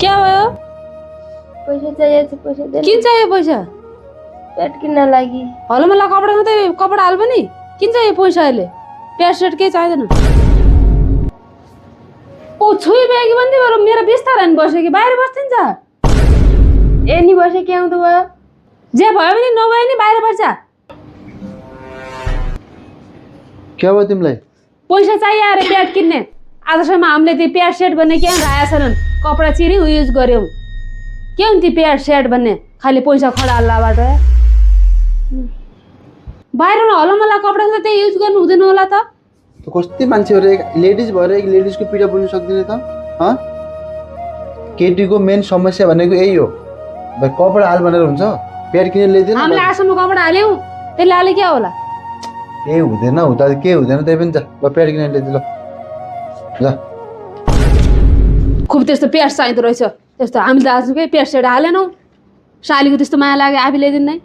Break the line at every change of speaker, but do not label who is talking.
क्या भयो?
पैसा चाहिएको छ, पैसा दे।
किन चाहियो पैसा?
प्याड किन्न लागि।
हलो मलाई कपडा मात्रै कपडा हाल पनि किन चाहियो पैसा अहिले? प्याड सेट केही चाहिँदैन। ओ छुई बेगी भन्दै बरु मेरो बिस्तारै नि बस्यो कि बाहिर बस्दिन्छ?
ए नि बसे के आउँदो भयो?
जे भयो भने नभए नि बाहिर बस्छ।
क्या भयो तिमीलाई?
पैसा चाहियो अरे प्याड किन्ने। आजसम्म हामीले त्यो प्याड सेट भन्ने के राखेका छैनन्। कपडा चिर्यौँ युज गर्यौँ। के हुन् ती प्याड सेट भन्ने? खालि पैसा खडाल्लाबाट बाहिर न हलो मलाई कपडा त त्यही युज गर्नु हुँदैन होला त?
कति मान्छेहरू एक लेडिज भएर एक लेडिजको पीडा बुझ्न सक्दैन त? हँ, केटीको मेन समस्या भनेको यही हो। भाइ कपडा हाल भनेर हुन्छ, प्याड किनेर ल्याइदिनु।
हामीले आजसम्म कपडा हाल्यौँ, त्यसले हाले के होला?
केही हुँदैन, हुँदा केही हुँदैन, त्यही पनि जा ल प्याड किनेर ल्याइदिनु ल।
खुब त्यस्तो प्याड चाहिँदो रहेछ। त्यस्तो हामीले त आजकै प्याड सेट हालेनौँ। सालीको त्यस्तो माया लाग्यो आफै ल्याइदिनु नै।